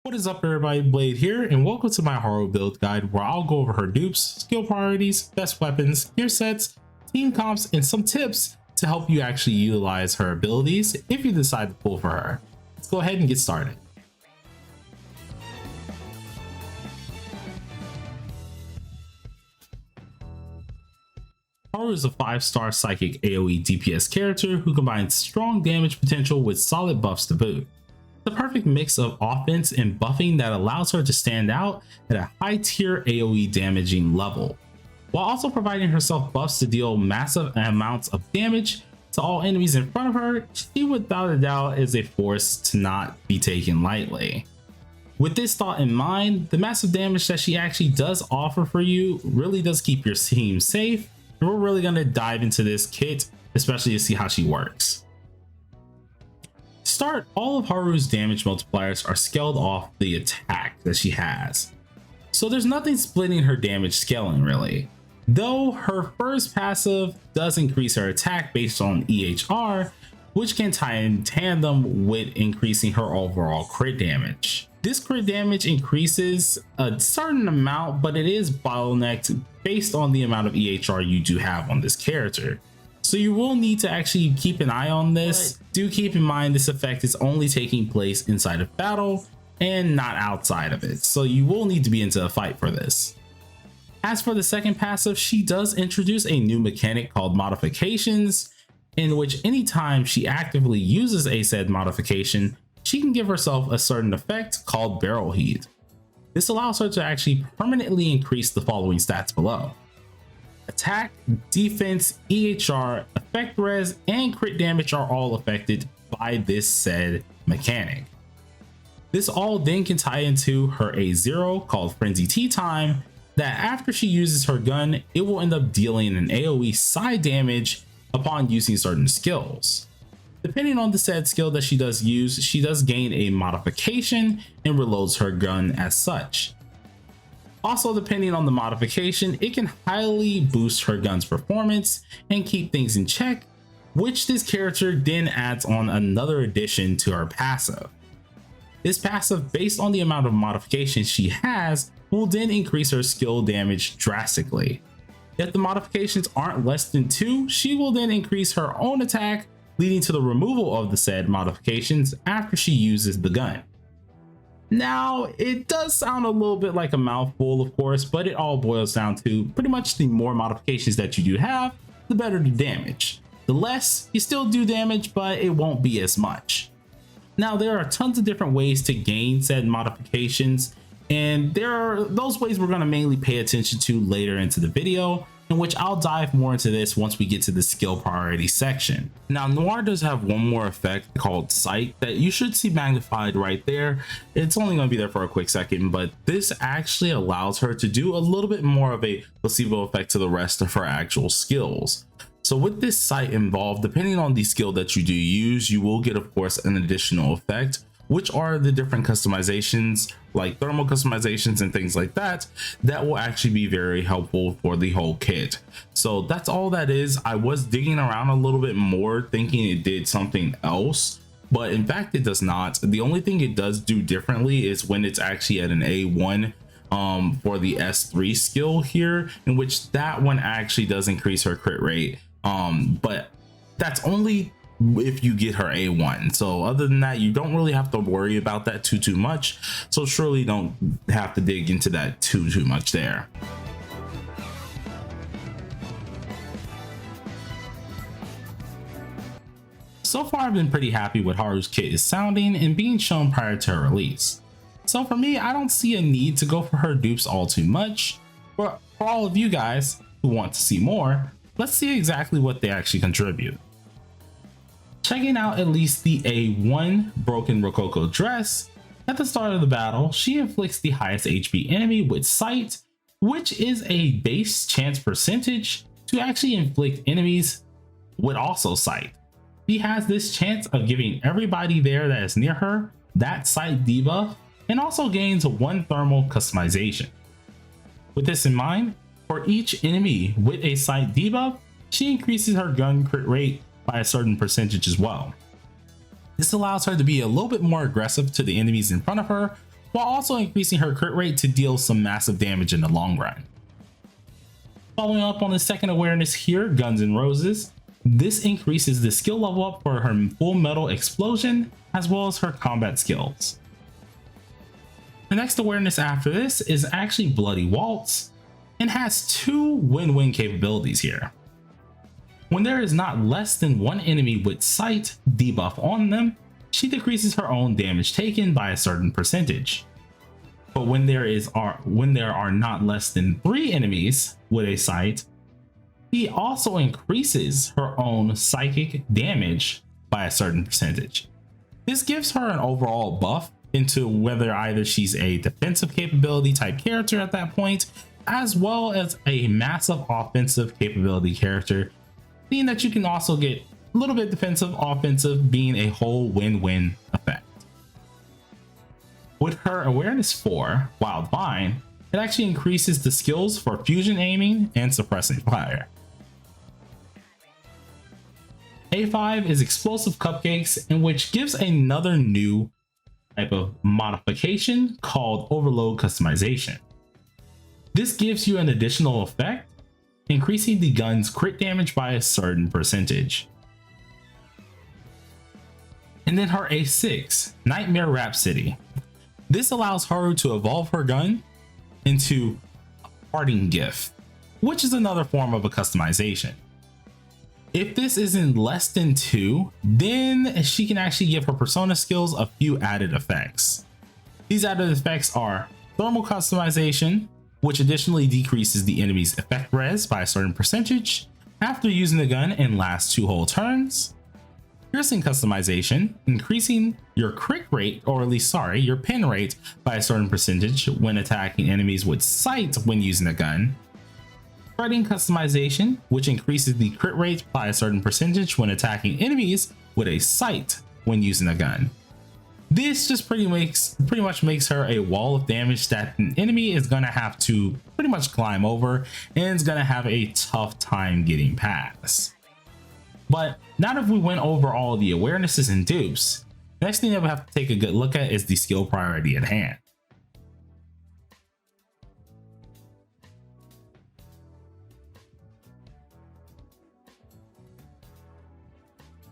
What is up everybody, Blade here, and welcome to my Haru build guide where I'll go over her dupes, skill priorities, best weapons, gear sets, team comps, and some tips to help you actually utilize her abilities if you decide to pull for her. Let's go ahead and get started. Haru is a 5-star psychic Aoe DPS character who combines strong damage potential with solid buffs to boot. The perfect mix of offense and buffing that allows her to stand out at a high tier AoE damaging level, while also providing herself buffs to deal massive amounts of damage to all enemies in front of her. She without a doubt is a force to not be taken lightly. With this thought in mind, the massive damage that she actually does offer for you really does keep your team safe, and we're really going to dive into this kit, especially to see how she works. Start, all of Haru's damage multipliers are scaled off the attack that she has, so there's nothing splitting her damage scaling really, though her first passive does increase her attack based on EHR, which can tie in tandem with increasing her overall crit damage. This crit damage increases a certain amount, but it is bottlenecked based on the amount of EHR you do have on this character. So you will need to actually keep an eye on this. But do keep in mind this effect is only taking place inside of battle and not outside of it. So you will need to be into a fight for this. As for the second passive, she does introduce a new mechanic called modifications, in which anytime she actively uses a said modification, she can give herself a certain effect called barrel heat. This allows her to actually permanently increase the following stats below: attack, defense, EHR, effect res, and crit damage are all affected by this said mechanic. This all then can tie into her A0 called Frenzy Tea Time, that after she uses her gun, it will end up dealing an AoE side damage upon using certain skills. Depending on the said skill that she does use, she does gain a modification and reloads her gun as such. Also, depending on the modification, it can highly boost her gun's performance and keep things in check, which this character then adds on another addition to her passive. This passive, based on the amount of modifications she has, will then increase her skill damage drastically. If the modifications aren't less than 2, she will then increase her own attack, leading to the removal of the said modifications after she uses the gun. Now, it does sound a little bit like a mouthful, of course, but it all boils down to pretty much the more modifications that you do have, the better the damage. The less, you still do damage, but it won't be as much. Now, there are tons of different ways to gain said modifications, and there are those ways we're going to mainly pay attention to later into the video, in which I'll dive more into this once we get to the skill priority section. Now, Noir does have one more effect called Sight that you should see magnified right there. It's only going to be there for a quick second, but this actually allows her to do a little bit more of a placebo effect to the rest of her actual skills. So with this Sight involved, depending on the skill that you do use, you will get, of course, an additional effect, which are the different customizations like thermal customizations and things like that, that will actually be very helpful for the whole kit. So that's all that is. I was digging around a little bit more thinking it did something else, but in fact it does not. The only thing it does do differently is when it's actually at an A1 for the S3 skill here, in which that one actually does increase her crit rate, but that's only if you get her A1. So other than that, you don't really have to worry about that too much, so surely don't have to dig into that too much there. So far I've been pretty happy with Haru's kit is sounding and being shown prior to her release, so for me I don't see a need to go for her dupes all too much. But for all of you guys who want to see more, let's see exactly what they actually contribute. Checking out at least the A1 Broken Rococo dress, at the start of the battle, she inflicts the highest HP enemy with Sight, which is a base chance percentage to actually inflict enemies with also Sight. She has this chance of giving everybody there that is near her that Sight debuff, and also gains 1 thermal customization. With this in mind, for each enemy with a Sight debuff, she increases her gun crit rate by a certain percentage as well. This allows her to be a little bit more aggressive to the enemies in front of her, while also increasing her crit rate to deal some massive damage in the long run. Following up on the second awareness here, Guns N' Roses, this increases the skill level up for her Full Metal Explosion as well as her combat skills. The next awareness after this is actually Bloody Waltz and has two win-win capabilities here. When there is not less than one enemy with sight debuff on them, she decreases her own damage taken by a certain percentage. But when there are not less than 3 enemies with a sight, she also increases her own psychic damage by a certain percentage. This gives her an overall buff into whether either she's a defensive capability type character at that point, as well as a massive offensive capability character, meaning that you can also get a little bit defensive, offensive, being a whole win-win effect. With her awareness 4, Wild Vine, it actually increases the skills for fusion aiming and suppressing fire. A5 is Explosive Cupcakes, in which gives another new type of modification called Overload Customization. This gives you an additional effect, increasing the gun's crit damage by a certain percentage. And then her A6, Nightmare Rhapsody. This allows Haru to evolve her gun into a parting gift, which is another form of a customization. If this is in less than 2, then she can actually give her persona skills a few added effects. These added effects are thermal customization, which additionally decreases the enemy's effect res by a certain percentage after using the gun and last 2 whole turns. Piercing customization, increasing your crit rate, or at least your pin rate by a certain percentage when attacking enemies with sight when using a gun. Spreading customization, which increases the crit rate by a certain percentage when attacking enemies with a sight when using a gun. This just pretty much makes her a wall of damage that an enemy is gonna have to pretty much climb over and is gonna have a tough time getting past. But now that we went over all the awarenesses and dupes, the next thing that we have to take a good look at is the skill priority at hand.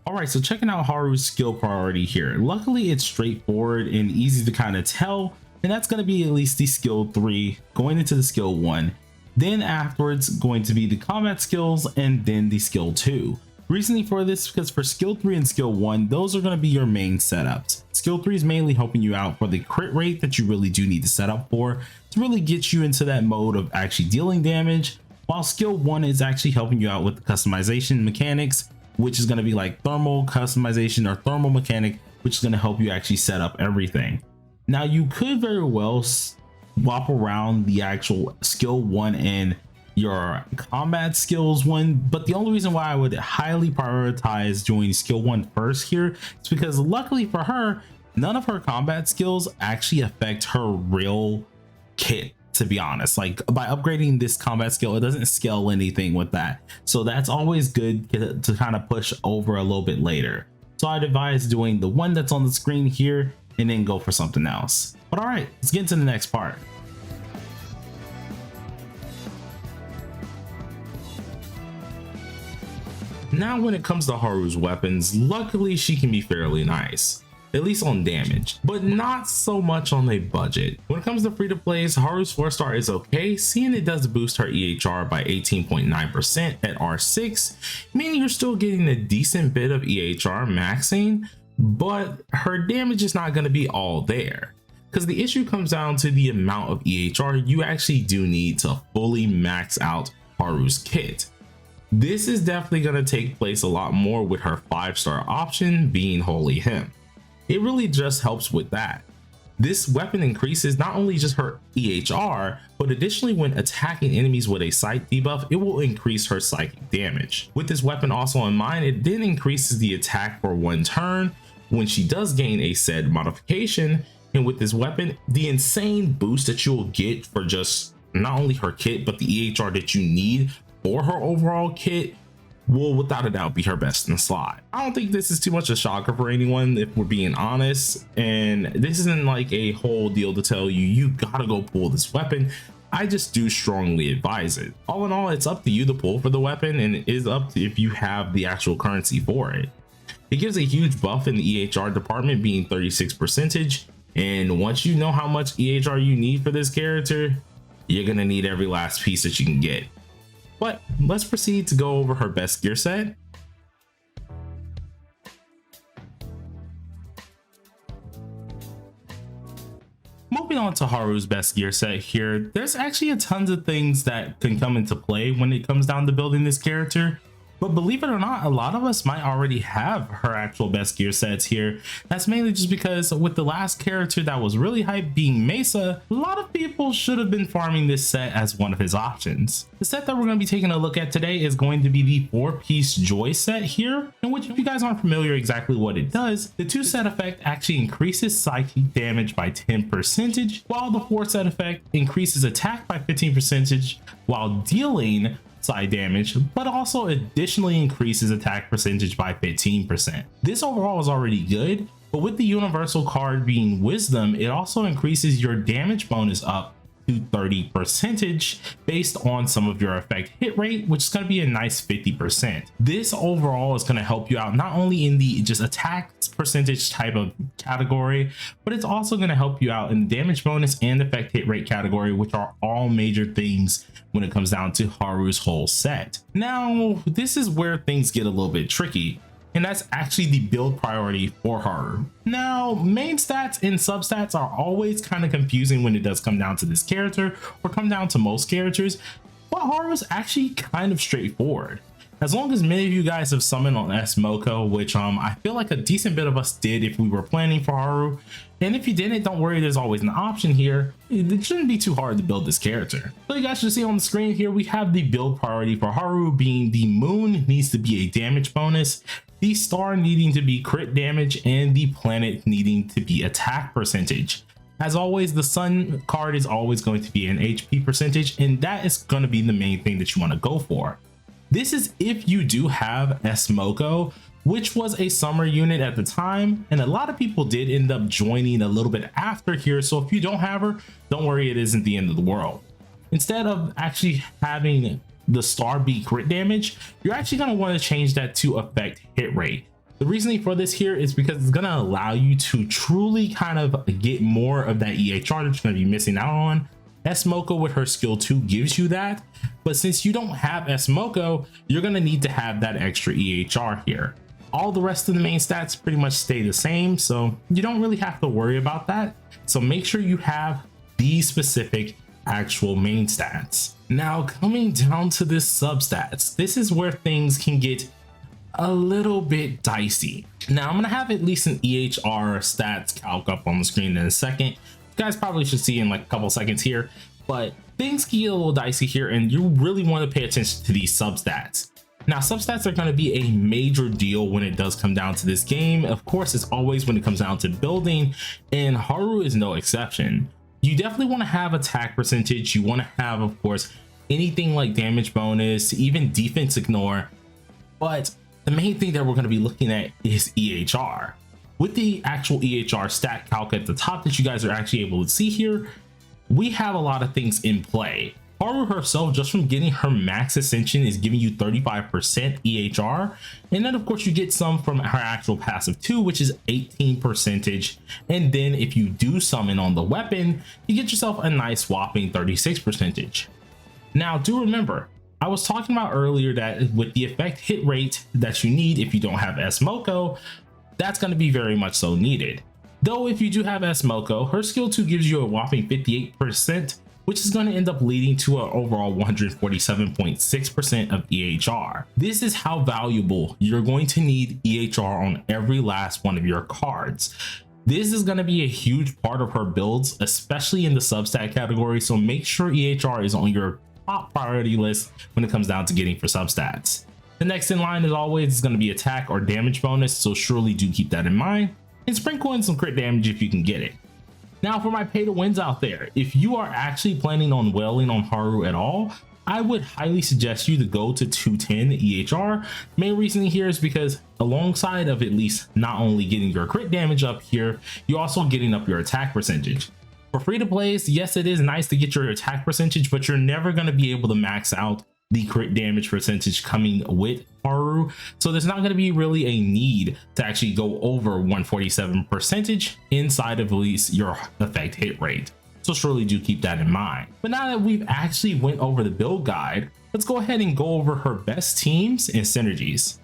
Alright, so checking out Haru's skill priority here. Luckily, it's straightforward and easy to kind of tell, and that's going to be at least the skill 3 going into the skill 1. Then afterwards, going to be the combat skills and then the skill 2. Reasoning for this, because for skill 3 and skill 1, those are going to be your main setups. Skill 3 is mainly helping you out for the crit rate that you really do need to set up for to really get you into that mode of actually dealing damage, while skill 1 is actually helping you out with the customization mechanics, which is going to be like thermal customization or thermal mechanic, which is going to help you actually set up everything. Now you could very well swap around the actual skill 1 and your combat skills 1, but the only reason why I would highly prioritize doing skill 1 first here is because luckily for her, none of her combat skills actually affect her real kit, to be honest. Like, by upgrading this combat skill, it doesn't scale anything with that, so that's always good to kind of push over a little bit later. So I'd advise doing the one that's on the screen here and then go for something else. But all right, let's get into the next part. Now when it comes to Haru's weapons, luckily she can be fairly nice, at least on damage, but not so much on a budget. When it comes to free to plays, Haru's 4-star is okay, seeing it does boost her EHR by 18.9% at R6, meaning you're still getting a decent bit of EHR maxing, but her damage is not going to be all there. Because the issue comes down to the amount of EHR you actually do need to fully max out Haru's kit. This is definitely going to take place a lot more with her 5-star option being Holy Hymn. It really just helps with that. This weapon increases not only just her EHR, but additionally when attacking enemies with a sight debuff, it will increase her psychic damage. With this weapon also in mind, it then increases the attack for 1 turn when she does gain a said modification. And with this weapon, the insane boost that you will get for just not only her kit, but the EHR that you need for her overall kit will without a doubt be her best in the slot. I don't think this is too much a shocker for anyone if we're being honest, and this isn't like a whole deal to tell you you gotta go pull this weapon. I just do strongly advise it. All in all, it's up to you to pull for the weapon, and it is up to if you have the actual currency for it. It gives a huge buff in the EHR department, being 36%, and once you know how much EHR you need for this character, you're gonna need every last piece that you can get. But let's proceed to go over her best gear set. Moving on to Haru's best gear set here, there's actually a tons of things that can come into play when it comes down to building this character. But believe it or not, a lot of us might already have her actual best gear sets here. That's mainly just because with the last character that was really hyped being Mesa, a lot of people should have been farming this set as one of his options. The set that we're going to be taking a look at today is going to be the 4-piece Joy set here, in which if you guys aren't familiar exactly what it does, the 2 set effect actually increases psychic damage by 10%, while the 4 set effect increases attack by 15% while dealing side damage, but also additionally increases attack percentage by 15%. This overall is already good, but with the universal card being Wisdom, it also increases your damage bonus up to 30% based on some of your effect hit rate, which is going to be a nice 50%. This overall is going to help you out not only in the just attack percentage type of category, but it's also going to help you out in the damage bonus and effect hit rate category, which are all major things when it comes down to Haru's whole set. Now, this is where things get a little bit tricky, and that's actually the build priority for Haru. Now, main stats and substats are always kind of confusing when it does come down to this character, or come down to most characters, but Haru's actually kind of straightforward. As long as many of you guys have summoned on S-Moko, which I feel like a decent bit of us did if we were planning for Haru, and if you didn't, don't worry, there's always an option here. It shouldn't be too hard to build this character. So you guys should see on the screen here, we have the build priority for Haru being the moon needs to be a damage bonus, the star needing to be crit damage, and the planet needing to be attack percentage. As always, the sun card is always going to be an HP percentage, and that is going to be the main thing that you want to go for. This is if you do have S-Moko, which was a summer unit at the time, and a lot of people did end up joining a little bit after here, so if you don't have her, don't worry, it isn't the end of the world. Instead of actually having the star be crit damage, you're actually going to want to change that to effect hit rate. The reasoning for this here is because it's going to allow you to truly kind of get more of that EHR that you're going to be missing out on. S-Moko with her skill 2 gives you that, but since you don't have S-Moko, you're going to need to have that extra EHR here. All the rest of the main stats pretty much stay the same, so you don't really have to worry about that. So make sure you have these specific actual main stats. Now, coming down to this substats, this is where things can get a little bit dicey. Now, I'm going to have at least an EHR stats calc up on the screen in a second. You guys probably should see in like a couple seconds here, but things can get a little dicey here, and you really want to pay attention to these substats. Now, substats are going to be a major deal when it does come down to this game. Of course, it's always when it comes down to building, and Haru is no exception. You definitely want to have attack percentage. You want to have, of course, anything like damage bonus, even defense ignore. But the main thing that we're going to be looking at is EHR. With the actual EHR stat calc at the top that you guys are actually able to see here, we have a lot of things in play. Haru herself, just from getting her max ascension, is giving you 35% EHR, and then of course you get some from her actual passive 2, which is 18%, and then if you do summon on the weapon, you get yourself a nice whopping 36%. Now, do remember, I was talking about earlier that with the effect hit rate that you need if you don't have S-Moko, that's going to be very much so needed. Though if you do have S-Moko, her skill 2 gives you a whopping 58%, which is going to end up leading to an overall 147.6% of EHR. This is how valuable you're going to need EHR on every last one of your cards. This is going to be a huge part of her builds, especially in the substat category, so make sure EHR is on your top priority list when it comes down to getting for substats. The next in line, as always, is going to be attack or damage bonus, so surely do keep that in mind, and sprinkle in some crit damage if you can get it. Now, for my pay to wins out there, if you are actually planning on wailing on Haru at all, I would highly suggest you to go to 210 EHR. Main reasoning here is because alongside of at least not only getting your crit damage up here, you're also getting up your attack percentage. For free to plays, yes, it is nice to get your attack percentage, but you're never going to be able to max out the crit damage percentage coming with Haru. So there's not going to be really a need to actually go over 147 percentage inside of at least your effect hit rate. So surely do keep that in mind. But now that we've actually went over the build guide, let's go ahead and go over her best teams and synergies.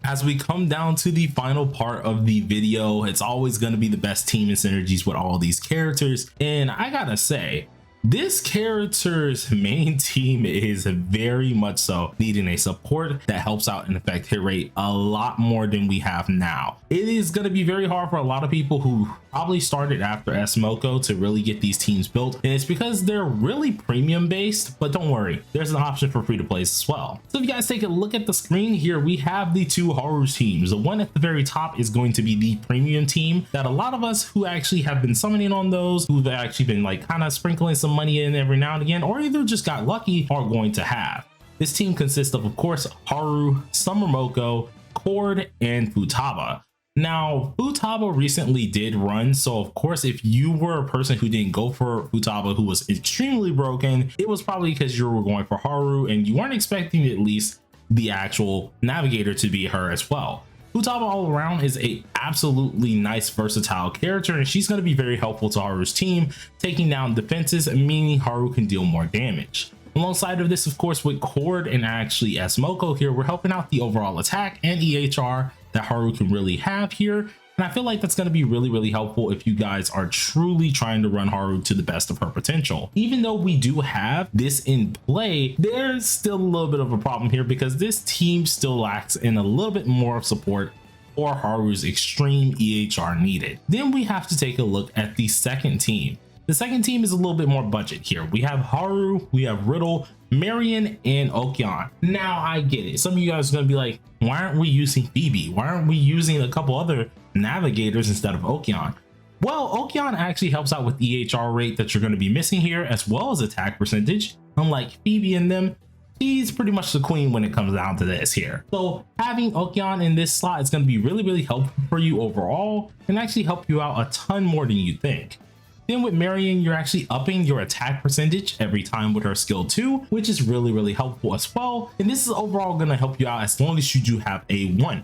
As we come down to the final part of the video, it's always going to be the best team and synergies with all these characters. And I gotta say, this character's main team is very much so needing a support that helps out in effect hit rate a lot more than we have now. It is going to be very hard for a lot of people who probably started after Smoko to really get these teams built, and it's because they're really premium based. But don't worry, there's an option for free to plays as well. So if you guys take a look at the screen here, we have the two Haru teams. The one at the very top is going to be the premium team that a lot of us who actually have been summoning on those, who've actually been like kind of sprinkling some money in every now and again, or either just got lucky, are going to have. This team consists of course, Haru, Summer Moko, Cord, and Futaba. Now, Futaba recently did run, so of course, if you were a person who didn't go for Futaba, who was extremely broken, it was probably because you were going for Haru and you weren't expecting at least the actual navigator to be her as well. Futaba all around is a absolutely nice versatile character, and she's going to be very helpful to Haru's team, taking down defenses, meaning Haru can deal more damage. Alongside of this, of course, with Cord and actually Smoko here, we're helping out the overall attack and EHR that Haru can really have here. And I feel like that's going to be really helpful if you guys are truly trying to run Haru to the best of her potential. Even though we do have this in play, there's still a little bit of a problem here because this team still lacks in a little bit more of support for Haru's extreme EHR needed. Then we have to take a look at the second team. The second team is a little bit more budget here. We have Haru, we have Riddle, Marion, and Okeon. Now I get it. Some of you guys are gonna be like, why aren't we using Phoebe? Why aren't we using a couple other navigators instead of Okeon? Well, Okeon actually helps out with EHR rate that you're gonna be missing here, as well as attack percentage. Unlike Phoebe and them, she's pretty much the queen when it comes down to this here. So having Okeon in this slot is gonna be really helpful for you overall, and actually help you out a ton more than you think. Then with Marion, you're actually upping your attack percentage every time with her skill 2, which is really helpful as well. And this is overall going to help you out as long as you do have A1.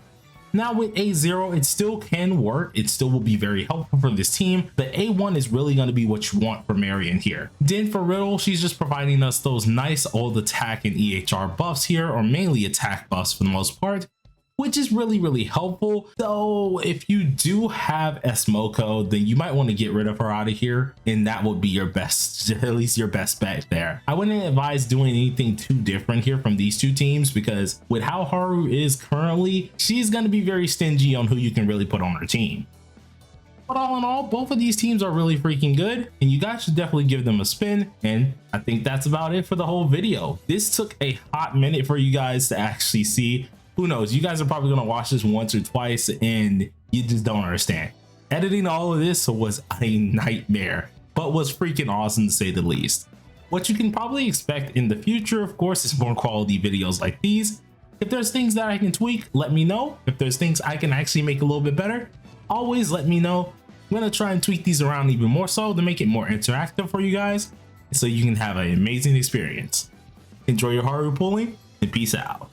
Now with A0, it still can work. It still will be very helpful for this team, but A1 is really going to be what you want for Marion here. Then for Riddle, she's just providing us those nice old attack and EHR buffs here, or mainly attack buffs for the most part, which is really helpful. Though if you do have Smoko, then you might want to get rid of her out of here, and that would be your best, at least your best bet there. I wouldn't advise doing anything too different here from these two teams, because with how Haru is currently, she's going to be very stingy on who you can really put on her team. But all in all, both of these teams are really freaking good, and you guys should definitely give them a spin. And I think that's about it for the whole video. This took a hot minute for you guys to actually see. Who knows, you guys are probably going to watch this once or twice and you just don't understand. Editing all of this was a nightmare, but was freaking awesome to say the least. What you can probably expect in the future, of course, is more quality videos like these. If there's things that I can tweak, let me know. If there's things I can actually make a little bit better, always let me know. I'm going to try and tweak these around even more so to make it more interactive for you guys, so you can have an amazing experience. Enjoy your Haru pulling, and peace out.